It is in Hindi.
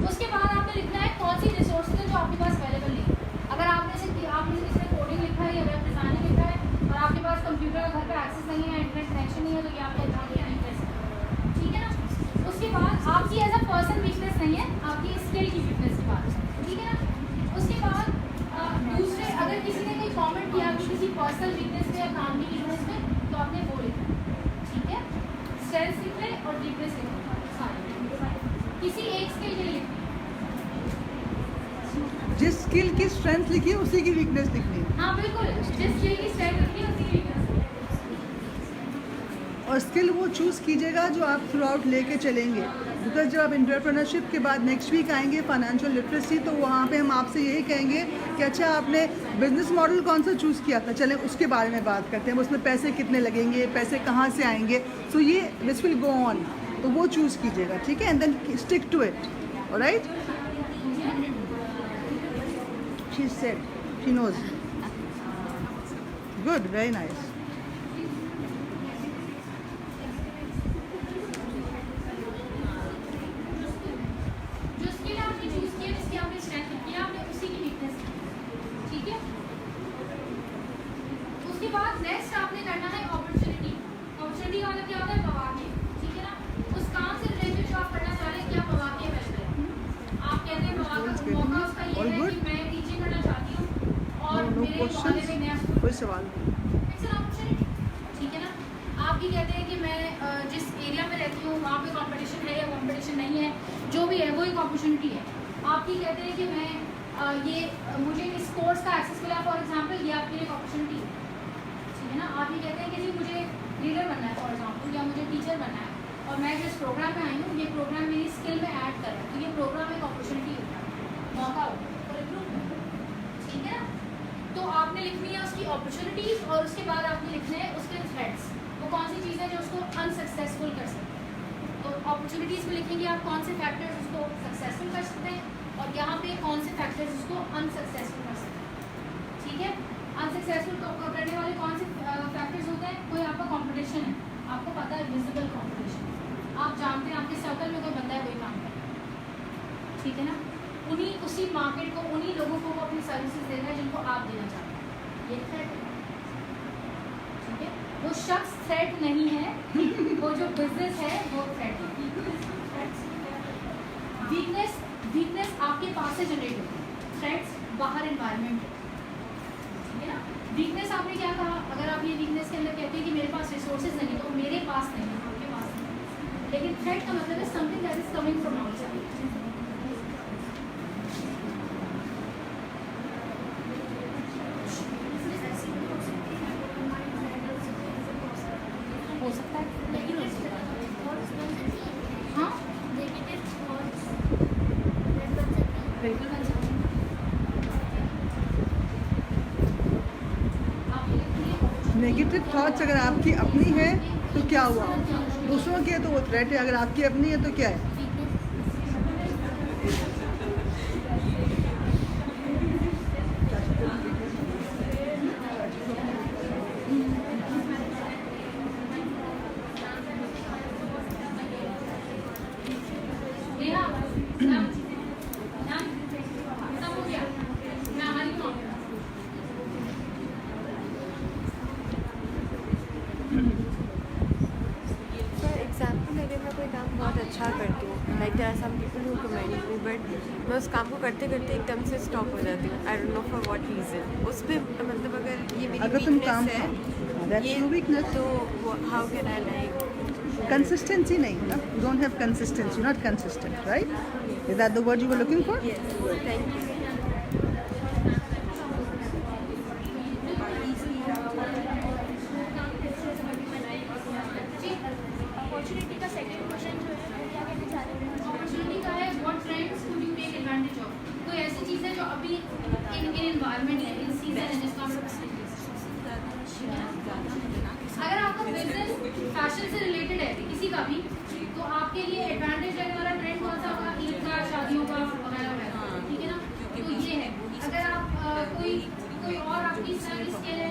उसके बाद आपने लिखना है कौन सी रिसोर्सेज है जो आपके पास अवेलेबल नहीं है। अगर आपने किसी ने कोडिंग लिखा है या वेब डिज़ाइनिंग लिखा है और आपके पास कंप्यूटर का घर पे एक्सेस नहीं है, इंटरनेट कनेक्शन नहीं है, तो ये आपका एग्जाम नहीं कर सकते, ठीक है ना। उसके बाद आपकी एज अ पर्सन वीकनेस नहीं है, आपकी स्किल की वीकनेस की बात है, ठीक है ना। उसके बाद दूसरे अगर किसी ने कोई कमेंट किया कि किसी पर्सनल वीकनेस पे या काम की वीकनेस पे, तो आपने वो लिखना है, ठीक है। स्ट्रेंथ लिख लें और वीकनेस लिख लें, सारे किसी एक स्किल के लिए। जिस स्किल की स्ट्रेंथ लिखी है उसी की वीकनेस लिखनी है। हाँ बिल्कुल, जिस स्किल की स्ट्रेंथ लिखी है उसी की वीकनेस। और स्किल वो चूज़ कीजिएगा जो आप थ्रू आउट लेके चलेंगे, बिकॉज जब आप एंटरप्रेन्योरशिप के बाद नेक्स्ट वीक आएंगे फाइनेंशियल लिटरेसी, तो वहाँ पे हम आपसे यही कहेंगे कि अच्छा आपने बिजनेस मॉडल कौन सा चूज़ किया था, चलें उसके बारे में बात करते हैं, उसमें पैसे कितने लगेंगे, पैसे कहाँ से आएंगे, सो ये दिस विल गो ऑन, तो वो चूज़ कीजिएगा, ठीक है, and then stick to it, alright. She said she knows, good, very nice. उसके बाद नेक्स्ट आपने करना है अपॉर्चुनिटी। अपॉर्चुनिटी का मतलब क्या होता है, मौके, ठीक है ना। उस काम से रिलेटेड जो आप करना चाह रहे हैं, क्या मौके मिल रहे हैं। आप कहते हैं मौका उसका ये है कि मैं टीचिंग करना चाहती हूँ और मेरे मोहल्ले में नया कोई सवाल इट्स एन अपॉर्चुनिटी, ठीक है ना। आप ये कहते हैं कि मैं जिस एरिया में रहती हूँ वहाँ पे कंपटीशन है या कंपटीशन नहीं है, जो भी है वो एक अपॉर्चुनिटी है। आप ये कहते हैं कि मैं मुझे इस कोर्स का एक्सेस मिला, फॉर एग्जांपल, ये आपके लिए एक अपॉर्चुनिटी है, ठीक है ना। आप ये कहते हैं कि जी मुझे लीडर बनना है फॉर एग्जांपल, या मुझे टीचर बनना है और मैं जिस प्रोग्राम में आई हूँ ये प्रोग्राम मेरी स्किल में ऐड कर रहा है, तो ये प्रोग्राम एक अपॉर्चुनिटी होता है, मौका होता है फॉर इम्प्रूवमेंट, ठीक है ना। तो आपने लिखनी है उसकी अपॉर्चुनिटीज़ और उसके बाद आपने लिखने हैं उसके थ्रेड्स, वो कौन सी चीज़ है जो उसको अनसक्सेसफुल कर सकते हैं। तो अपॉर्चुनिटीज़ में लिखेंगे आप कौन से फैक्टर्स उसको सक्सेसफुल कर सकते हैं और यहाँ पे कौन से फैक्टर्स उसको अनसक्सेसफुल कर सकते हैं, ठीक है। अनसक्सेसफुल करने वाले कौन से फैक्टर्स होते हैं, कोई आपका कंपटीशन है, आपको पता है विजिबल कंपटीशन, आप जानते हैं आपके सर्कल में कोई बंदा है वही काम कर रहा है, ठीक है ना। उसी मार्केट को, उन्हीं लोगों को वो अपनी सर्विसेज दे रहा है जिनको आप देना चाहते हैं, ये थ्रेट है, ठीक है। वो शख्स थ्रेट नहीं है, वो जो बिजनेस है वो थ्रेट है। वीकनेस आपके पास से जनरेट होती है, थ्रेट्स बाहर एनवायरनमेंट है, ठीक है ना। वीकनेस आपने क्या कहा, अगर आप ये वीकनेस के अंदर कहते हैं कि मेरे पास रिसोर्सेज नहीं, तो मेरे पास नहीं है, आपके पास नहीं, लेकिन थ्रेट का मतलब है something that is coming from outside. हो सकता है, लेकिन हाँ बिल्कुल बन सकते हैं। आप ये लिखिए, नेगेटिव थॉट्स अगर आपकी अपनी है तो क्या हुआ, दूसरों की है तो वो थ्रेट है, अगर आपकी अपनी है तो क्या है। बहुत अच्छा करती हूँ, like there are some people who comment me, but मैं उस काम को करते करते एकदम से स्टॉप हो जाती हूँ, I don't know for what reason. उस पर मतलब अगर ये मेरी वीकनेस है, ये तो how can I like consistency नहीं ना, you don't have consistency, not consistent, right, is that the word you were looking for. Yes, thank you. Opportunity का सेकंड क्वेश्चन जो है क्या कहना चाह रहे हैं, अपॉर्चुनिटी का है what trends would you take advantage of. कोई ऐसी चीज़ है जो अभी इन एनवायरनमेंट है, इन सीजन है, जिसका हम अगर आपका बिजनेस फैशन से रिलेटेड है किसी का भी, तो आपके लिए एडवांटेज लेने वाला ट्रेंड कौन सा होगा, ईद का, शादियों का वगैरह वगैरह, ठीक है ना। तो ये है, अगर आप कोई और आपकी सर्विस के लिए